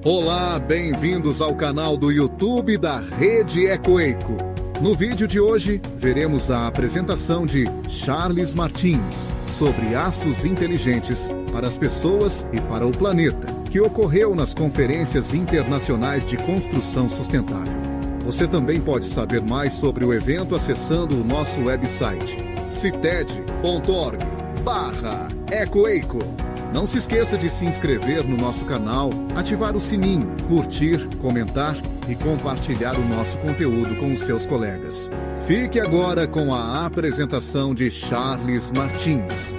Olá, bem-vindos ao canal do YouTube da Rede Ecoeco. No vídeo de hoje, veremos a apresentação de Charles Martins sobre aços inteligentes para as pessoas e para o planeta, que ocorreu nas conferências internacionais de construção sustentável. Você também pode saber mais sobre o evento acessando o nosso website, cited.org/ecoeco. Não se esqueça de se inscrever no nosso canal, ativar o sininho, curtir, comentar e compartilhar o nosso conteúdo com os seus colegas. Fique agora com a apresentação de Charles Martins.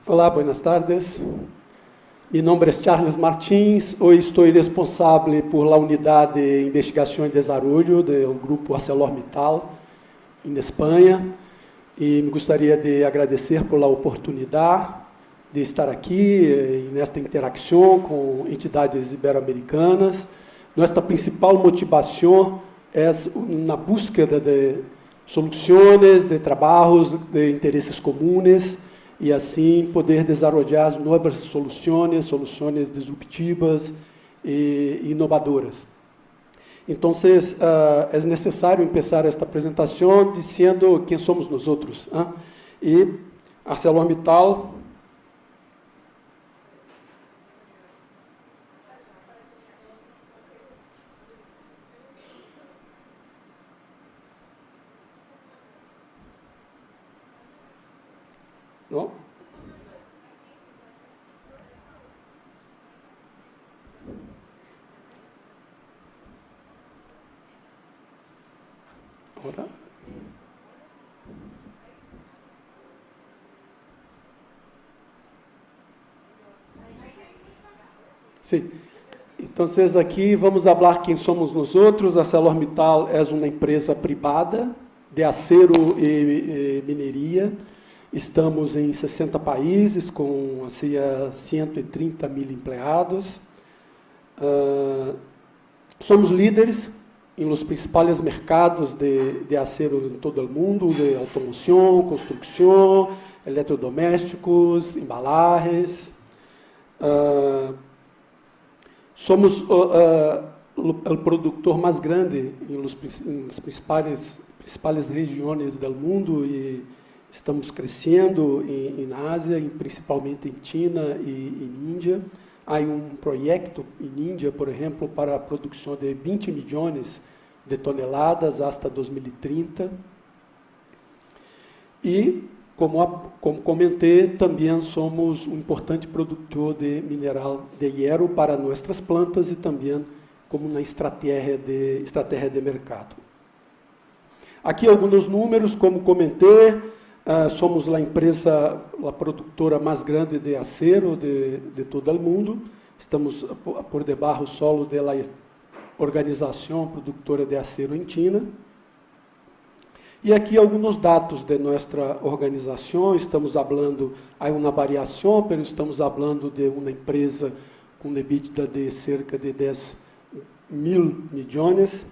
Olá, buenas tardes. Mi nombre es Charles Martins, hoy estoy responsable por la unidad de investigación y desarrollo del grupo ArcelorMittal en España y me gustaría de agradecer por la oportunidad de estar aquí en esta interacción con entidades iberoamericanas. Nuestra principal motivación es una búsqueda de soluciones, de trabajos, de intereses comunes, e assim poder desenvolver novas soluções disruptivas e inovadoras. Então, é necessário começar esta apresentação dizendo quem somos nós outros. E ArcelorMittal não? Ora. Sim. Então, aqui vamos falar quem somos nós outros. A ArcelorMittal é uma empresa privada de acero e mineria. Estamos em 60 países, com assim, 130 mil empregados. Somos líderes em los principais mercados de acero em todo o mundo, de automoção, construção, eletrodomésticos, embalagens. Somos o produtor mais grande em las principais regiões do mundo e estamos crescendo em Ásia, principalmente em China e em Índia. Há projeto em Índia, por exemplo, para a produção de 20 milhões de toneladas até 2030. E, como comentei, também somos um importante produtor de mineral de hierro para nossas plantas e também como na estratégia de mercado. Aqui alguns números, como comentei. Somos a empresa, a produtora mais grande de acero de todo o mundo. Estamos por debaixo solo da organização produtora de acero em China. E aqui alguns dados de nossa organização. Estamos falando, há uma variação, mas estamos falando de uma empresa com EBITDA de cerca de 10 mil milhões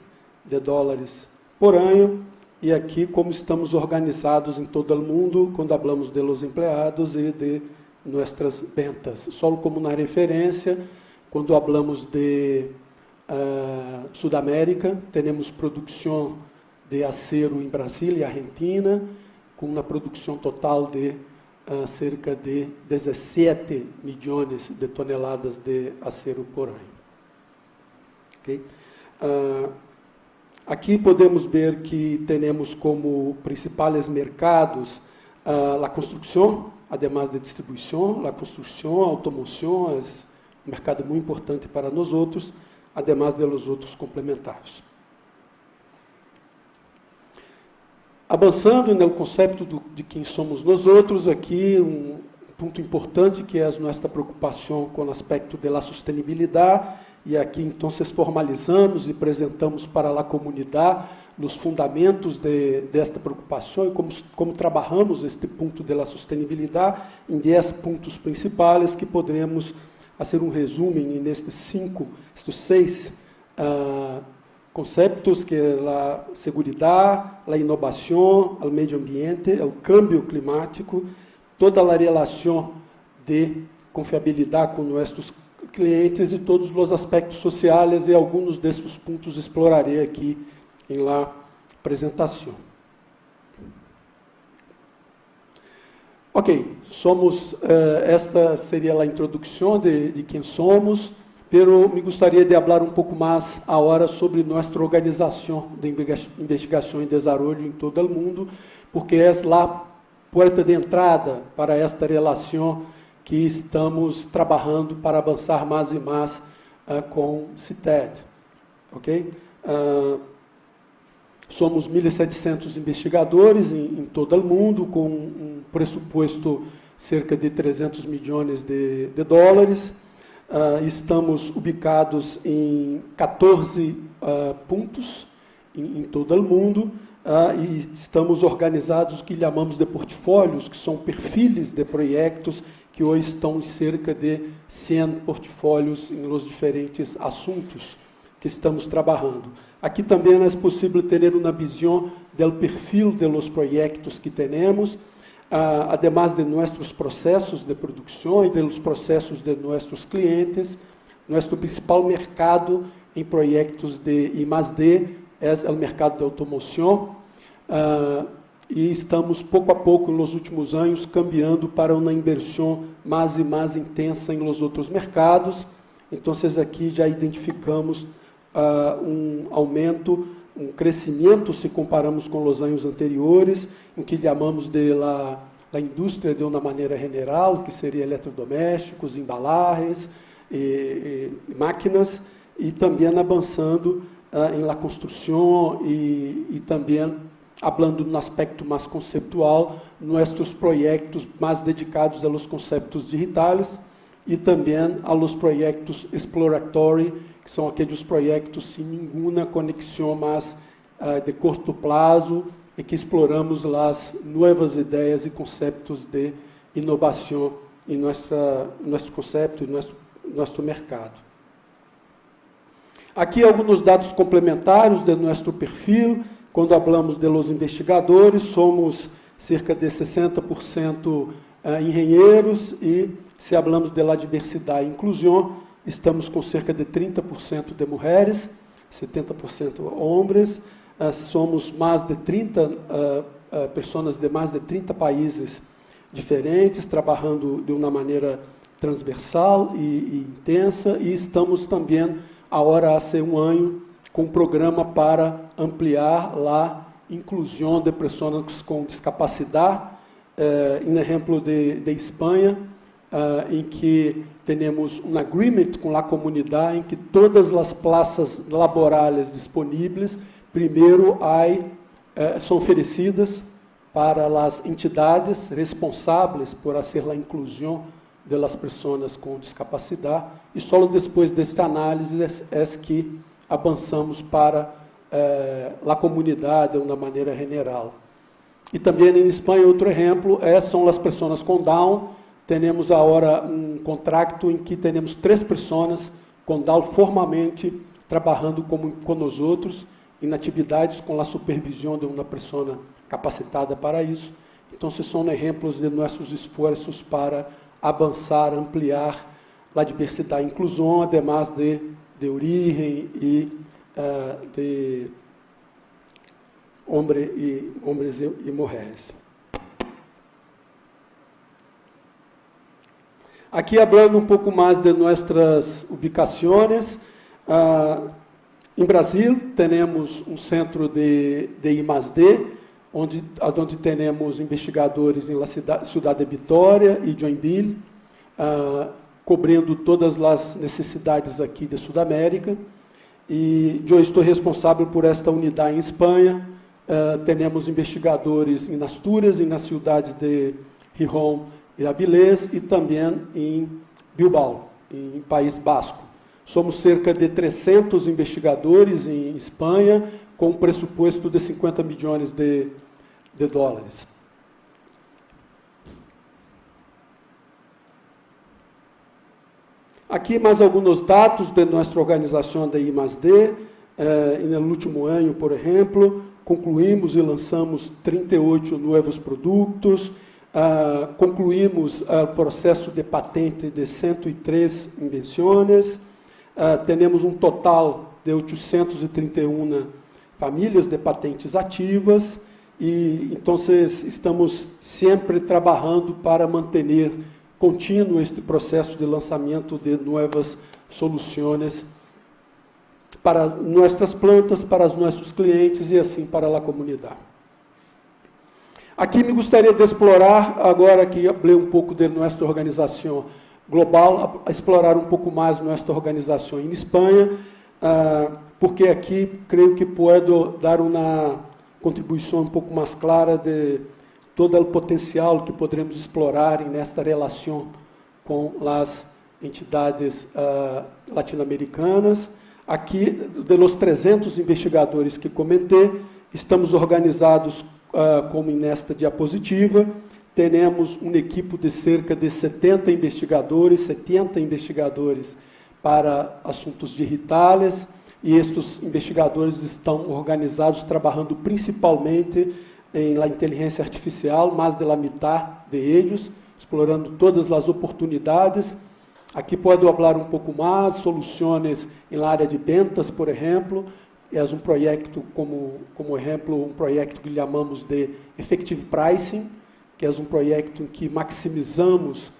de dólares por ano. E aqui, como estamos organizados em todo o mundo, quando falamos de los empregados e de nossas ventas. Só como na referência, quando falamos de Sudamérica, temos produção de acero em Brasília e Argentina, com uma produção total de cerca de 17 milhões de toneladas de acero por ano. Okay? Aqui podemos ver que temos como principais mercados a construção, además de distribuição, a construção, a automoção, é um mercado muito importante para nós outros, además de los outros complementares. Avançando no conceito de quem somos nós outros, aqui um ponto importante que é a nossa preocupação com o aspecto da sustentabilidade. E aqui, então, formalizamos e apresentamos para a comunidade os fundamentos desta preocupação e como trabalhamos este ponto da sustentabilidade em 10 pontos principais que poderemos fazer um resumo nestes 6 conceptos que é a segurança, a inovação, o meio ambiente, o cambio climático, toda a relação de confiabilidade com nossos clientes e todos os aspectos sociais, e alguns desses pontos explorarei aqui em la apresentação. Ok, esta seria a introdução de quem somos, pero me gostaria de falar um pouco mais agora sobre nossa organização de investigação e desenvolvimento em todo o mundo, porque é a porta de entrada para esta relação que estamos trabalhando para avançar mais e mais com CITED. Ok? Somos 1.700 investigadores em todo o mundo, com um pressuposto cerca de 300 milhões de dólares. Estamos ubicados em 14 pontos em todo o mundo, e estamos organizados o que chamamos de portfólios, que são perfis de projetos que hoje estão em cerca de 100 portfólios em os diferentes assuntos que estamos trabalhando. Aqui também é possível ter uma visão do perfil de los projetos que temos, además de nossos processos de produção e dos processos de nossos clientes. Nosso principal mercado em projetos de I+D é o mercado de automoção, e estamos pouco a pouco, nos últimos anos, cambiando para uma inversão mais e mais intensa em los outros mercados. Então, aqui já identificamos um aumento, um crescimento, se comparamos com os anos anteriores, em que chamamos de la indústria de uma maneira general, que seria eletrodomésticos, embalagens, e máquinas, e também avançando em la construção e também falando no aspecto mais conceptual, nossos projetos mais dedicados aos conceitos digitais e também aos projetos exploratórios, que são aqueles projetos sem nenhuma conexão mais de curto prazo e que exploramos as novas ideias e conceitos de inovação em nosso conceito e nosso mercado. Aqui alguns dados complementares de nosso perfil. Quando falamos de los investigadores, somos cerca de 60% engenheiros, e se falamos de la diversidade e inclusão, estamos com cerca de 30% de mulheres, 70% homens. Somos mais de 30 pessoas de mais de 30 países diferentes, trabalhando de uma maneira transversal e intensa, e estamos também, agora há um ano, com um programa para ampliar a inclusão de pessoas com discapacidade. Em exemplo de Espanha, em que temos um agreement com a comunidade, em que todas as plazas laborais disponíveis, primeiro são oferecidas para as entidades responsáveis por fazer a inclusão das pessoas com discapacidade, e só depois desta análise é que avançamos para a comunidade de uma maneira general. E também em Espanha, outro exemplo, são as pessoas com Down. Temos agora um contrato em que temos 3 pessoas com Down formalmente trabalhando com nós outros, em atividades com a supervisão de uma pessoa capacitada para isso. Então, são exemplos de nossos esforços para avançar, ampliar a diversidade e inclusão, además de origem e de homens e mulheres. Aqui, falando um pouco mais de nossas ubicações, em Brasil, temos um centro de I+D, onde temos investigadores em Cidade de Vitória e Joinville, cobrindo todas as necessidades aqui de Sudamérica. E eu estou responsável por esta unidade em Espanha. Temos investigadores em Astúrias, nas cidades de Gijón e Avilés, e também em Bilbao, em País Basco. Somos cerca de 300 investigadores em Espanha, com um pressuposto de 50 milhões de dólares. Aqui mais alguns dados de nossa organização da I+D. no último ano, por exemplo, concluímos e lançamos 38 novos produtos, concluímos o processo de patente de 103 invenções, temos um total de 831 famílias de patentes ativas, e então estamos sempre trabalhando para manter contínuo este processo de lançamento de novas soluções para nossas plantas, para os nossos clientes e assim para a comunidade. Aqui me gostaria de explorar, agora que falei um pouco de nossa organização global, explorar um pouco mais nossa organização em Espanha, porque aqui creio que posso dar uma contribuição um pouco mais clara de todo o potencial que poderemos explorar nesta relação com as entidades latino-americanas. Aqui, dos 300 investigadores que comentei, estamos organizados como nesta diapositiva. Temos uma equipe de cerca de 70 investigadores para assuntos digitais, e estes investigadores estão organizados, trabalhando principalmente em la inteligência artificial, mais da metade de eles, explorando todas as oportunidades. Aqui pode falar um pouco mais, soluções na área de ventas, por exemplo. É um projeto, como exemplo, um projeto que chamamos de Effective Pricing, que é um projeto em que maximizamos,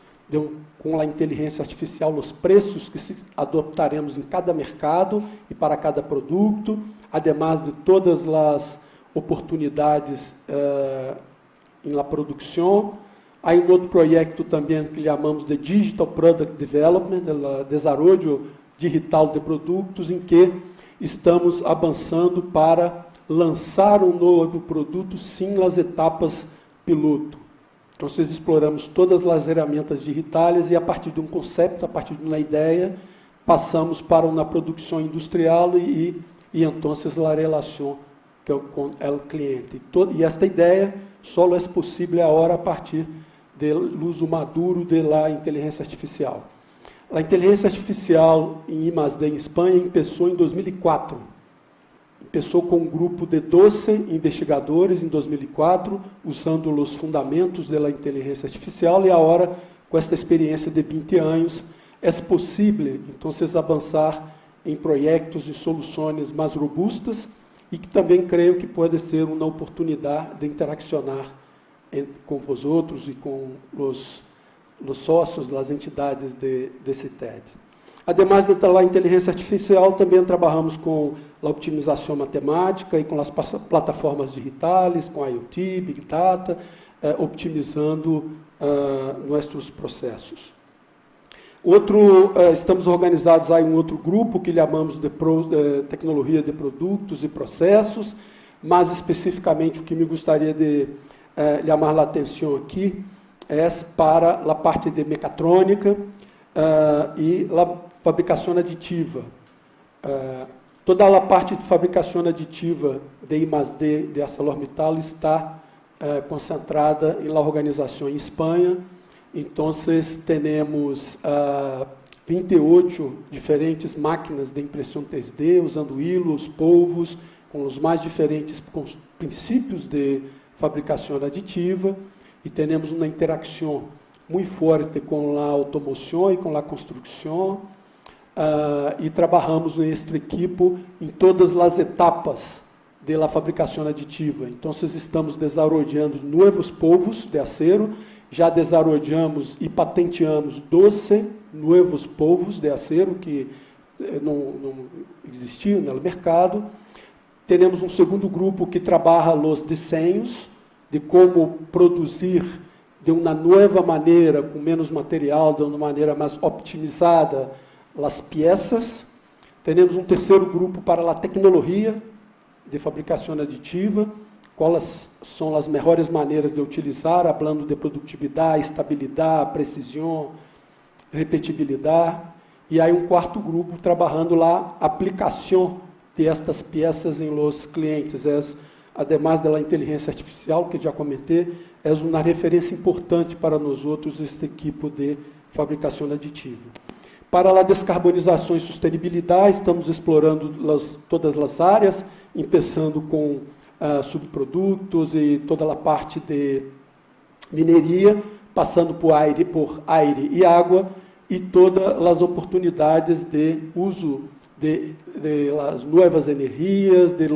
com a inteligência artificial, os preços que adoptaremos em cada mercado e para cada produto, ademais de todas as oportunidades em la produção. Há um outro projeto também que chamamos de Digital Product Development, desenvolvimento digital de produtos, em que estamos avançando para lançar um novo produto sem as etapas piloto. Então, nós exploramos todas as ferramentas digitais e, a partir de um conceito, a partir de uma ideia, passamos para uma produção industrial e então, a relação com o cliente. E esta ideia só é possível agora a partir do uso maduro da inteligência artificial. A inteligência artificial em I+D em Espanha começou em 2004. Começou com um grupo de 12 investigadores em 2004, usando os fundamentos da inteligência artificial, e agora, com esta experiência de 20 anos, é possível, então, avançar em projetos e soluções mais robustas, e que também creio que pode ser uma oportunidade de interaccionar com os outros e com os sócios, as entidades desse TED. Ademais da inteligência artificial, também trabalhamos com a otimização matemática e com as plataformas digitais, com IoT, Big Data, optimizando nossos processos. Estamos organizados em um outro grupo que chamamos de tecnologia de produtos e processos, mas especificamente o que me gostaria de chamar a atenção aqui é para a parte de mecatrônica e a fabricação aditiva. Toda a parte de fabricação aditiva de I+D de ArcelorMittal está concentrada em la organização em Espanha. Então, temos 28 diferentes máquinas de impressão 3D, usando hilos, polvos, com os mais diferentes princípios de fabricação aditiva, e temos uma interação muito forte com a automoção e com a construção, e trabalhamos nesta equipe em todas as etapas da fabricação aditiva. Então, estamos desenvolvendo novos polvos de acero, já desenvolvemos e patenteamos 12 novos polvos de acero que não existiam no mercado. Temos um segundo grupo que trabalha os desenhos de como produzir de uma nova maneira, com menos material, de uma maneira mais optimizada, as peças. Temos um terceiro grupo para a tecnologia de fabricação aditiva, quais são as melhores maneiras de utilizar, falando de produtividade, estabilidade, precisão, repetibilidade. E aí um quarto grupo trabalhando lá a aplicação de estas peças em los clientes. Ademais da inteligência artificial, que já comentei, é uma referência importante para nós outros, este tipo de fabricação aditiva. Para a descarbonização e sustentabilidade, estamos explorando todas as áreas, começando com subprodutos e toda a parte de mineria, passando por aire e água, e todas as oportunidades de uso de las novas energias, de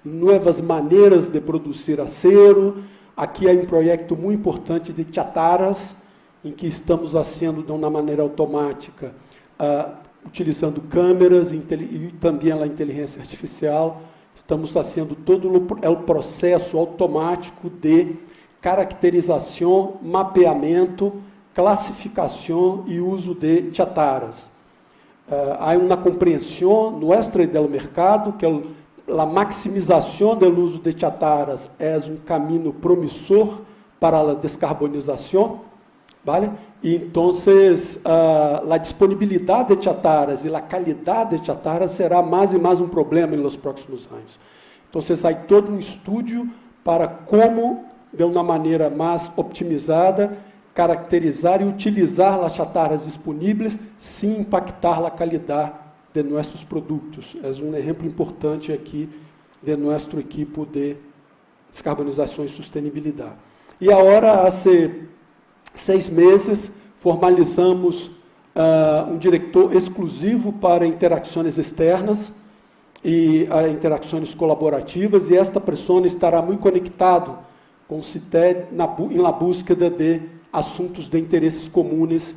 novas maneiras de produzir acero. Aqui há um projeto muito importante de chataras, em que estamos fazendo de uma maneira automática, utilizando câmeras e também a inteligência artificial. Estamos fazendo todo o processo automático de caracterização, mapeamento, classificação e uso de chataras. Há uma compreensão nossa do mercado que a maximização do uso de chataras é um caminho promissor para a descarbonização, vale? E então a disponibilidade de chataras e a qualidade de chataras será mais e mais um problema nos próximos anos. Então há todo um estudo para como, de uma maneira mais optimizada, caracterizar e utilizar as chataras disponíveis sem impactar a qualidade de nossos produtos. É um exemplo importante aqui de nosso equipo de descarbonização e sustentabilidade. E agora, há 6 meses, formalizamos um diretor exclusivo para interações externas e interações colaborativas, e esta pessoa estará muito conectado com o CITED na búsqueda de assuntos de interesses comuns,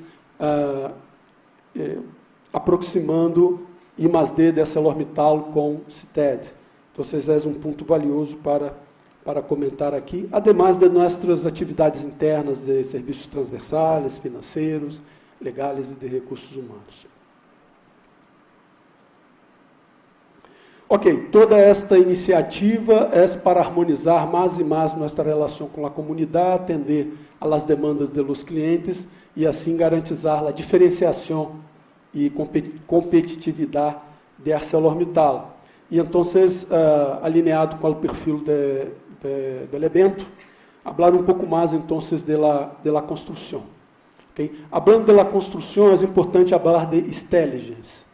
aproximando I+D de ArcelorMittal com o CITED. Então, é um ponto valioso para comentar aqui, ademais de nossas atividades internas de serviços transversais, financeiros, legais e de recursos humanos. Ok, toda esta iniciativa é para harmonizar mais e mais nossa relação com a comunidade, atender às demandas dos clientes e assim garantizar a diferenciação e competitividade de ArcelorMittal. E então, alinhado com o perfil do evento, falar um pouco mais então da construção. Okay? Hablando da construção, é importante falar de intelligence.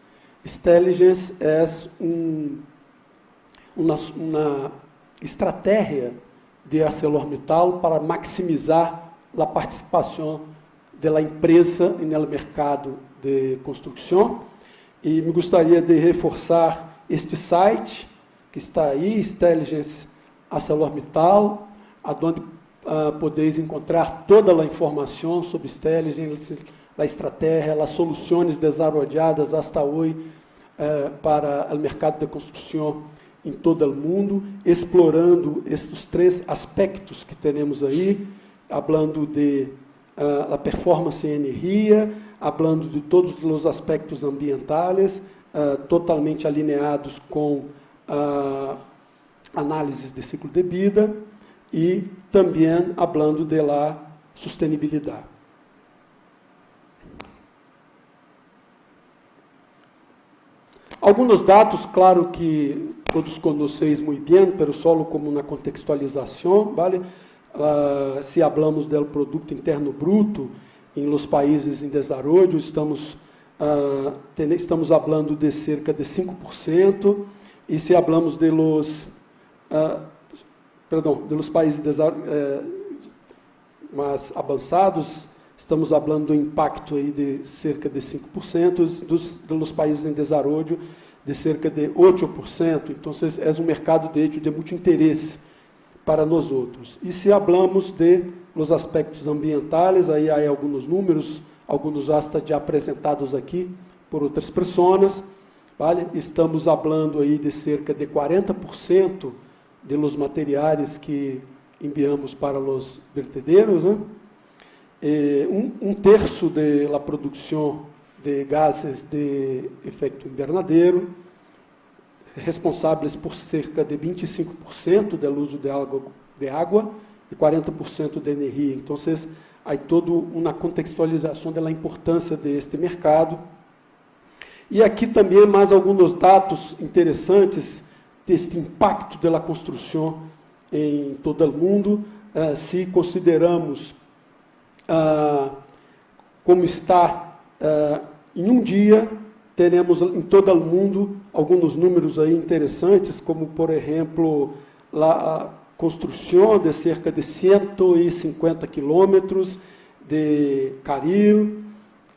Intelligence é uma estratégia de ArcelorMittal para maximizar a participação da empresa no mercado de construção. E me gostaria de reforçar este site que está aí, Intelligence ArcelorMittal, onde podeis encontrar toda a informação sobre Intelligence, a estratégia, as soluções desenvolvidas hasta hoje para o mercado de construção em todo o mundo, explorando estes 3 aspectos que temos aí, falando de a performance em energia, falando de todos os aspectos ambientais, totalmente alinhados com análises de ciclo de vida e também falando de la sustentabilidade. Alguns dados, claro que todos conheceis muito bem, pero solo como uma contextualização, vale? Se falamos do produto interno bruto em los países em desenvolvimento, estamos falando de cerca de 5%, e se falamos de los países mais avançados, estamos falando do impacto aí de cerca de 5%, dos países em desenvolvimento de cerca de 8%. Então, é um mercado de muito interesse para nós outros. E se falamos de los aspectos ambientais, aí há alguns números, alguns hasta já apresentados aqui por outras pessoas, vale? Estamos falando aí de cerca de 40% de los materiais que enviamos para os vertederos, né? Um terço da produção de gases de efeito invernadero, responsáveis por cerca de 25% do uso de água e 40% de energia. Então, há toda uma contextualização da importância deste mercado. E aqui também mais alguns dados interessantes deste impacto da construção em todo o mundo, se consideramos como está Em um dia, teremos em todo o mundo alguns números aí interessantes, como, por exemplo, a construção de cerca de 150 quilômetros de carril,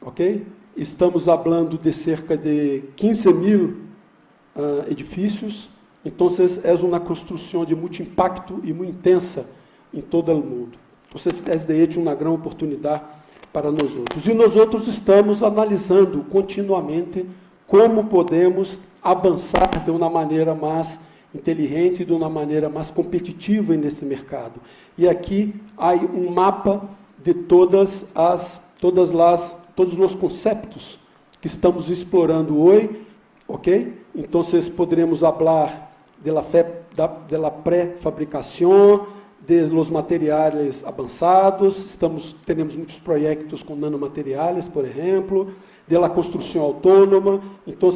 ok? Estamos falando de cerca de 15 mil edifícios. Então, é uma construção de muito impacto e muito intensa em todo o mundo. Então, é de hecho uma grande oportunidade para nós outros. E nós outros estamos analisando continuamente como podemos avançar de uma maneira mais inteligente, de uma maneira mais competitiva nesse mercado. E aqui há um mapa de todos os conceitos que estamos explorando hoje, ok? Então, poderemos falar da pré-fabricação, de los materiais avançados, teremos muitos projetos com nanomateriais, por exemplo, da construção autônoma. Então,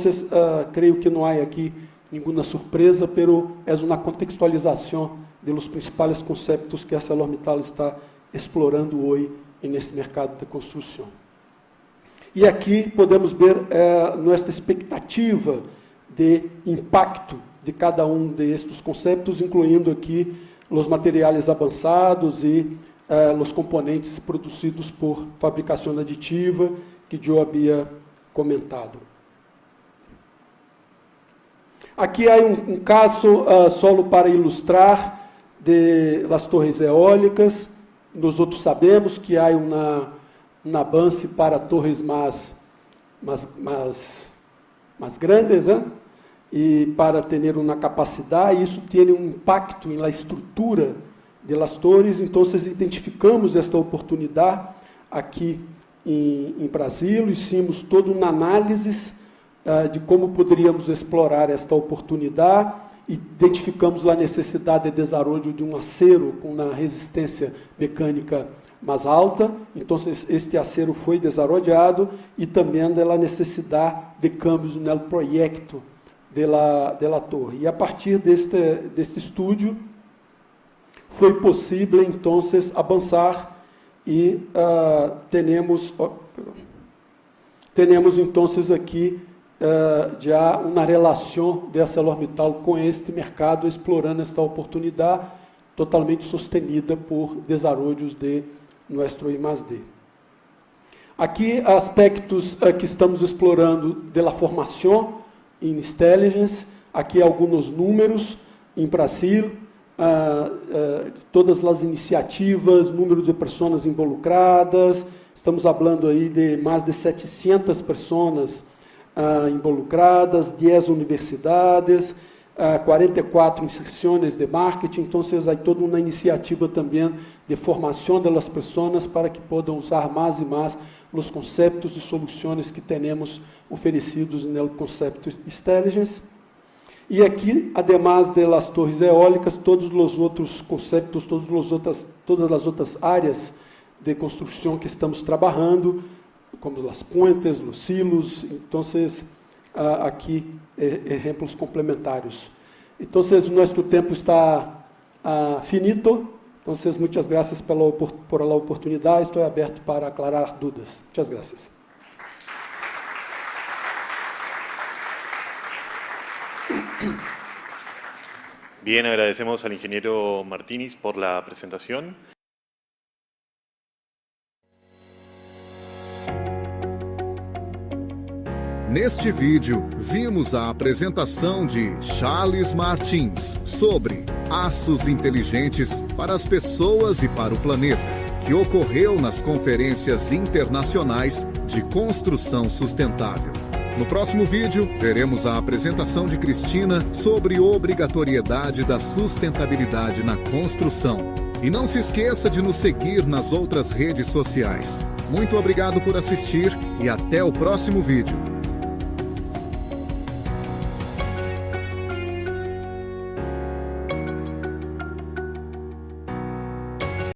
creio que não há aqui nenhuma surpresa, pero é uma contextualização dos principais conceitos que a ArcelorMittal está explorando hoje nesse mercado de construção. E aqui podemos ver nossa expectativa de impacto de cada um destes conceitos, incluindo aqui os materiais avançados e os componentes produzidos por fabricação aditiva, que eu havia comentado. Aqui há um caso solo para ilustrar de las torres eólicas. Nós outros sabemos que há um avanço para torres mais grandes, né? E para ter uma capacidade, isso tem um impacto na estrutura das torres. Então, identificamos esta oportunidade aqui em Brasil, hicimos toda uma análise de como poderíamos explorar esta oportunidade, identificamos a necessidade de desenvolvimento de um acero com uma resistência mecânica mais alta. Então, este acero foi desenvolvido e também a necessidade de câmbios no projeto da torre. E a partir deste estudo, foi possível, então, avançar e temos então, aqui já uma relação de ArcelorMittal com este mercado, explorando esta oportunidade totalmente sostenida por desenvolvimentos de nosso I+D. Aqui, aspectos que estamos explorando da formação em Intelligence. Aqui alguns números em Brasil, todas as iniciativas, número de pessoas involucradas. Estamos falando aí de mais de 700 pessoas involucradas, 10 universidades, 44 inserções de marketing. Então, há toda uma iniciativa também de formação das pessoas para que possam usar mais e mais os conceitos e soluções que temos oferecidos no conceito Intelligence. E aqui, además das torres eólicas, todos os outros conceitos, todas as outras áreas de construção que estamos trabalhando, como as pontes, os silos. Então, aqui, exemplos complementários. Então, nosso tempo está finito. Então, muitas graças por a oportunidade. Estou aberto para aclarar dúvidas. Muitas graças. Bien, agradecemos al ingeniero Martínez por la presentación. Neste vídeo, vimos a apresentação de Charles Martins sobre aços inteligentes para as pessoas e para o planeta, que ocorreu nas conferências internacionais de construção sustentável. No próximo vídeo, veremos a apresentação de Cristina sobre obrigatoriedade da sustentabilidade na construção. E não se esqueça de nos seguir nas outras redes sociais. Muito obrigado por assistir e até o próximo vídeo.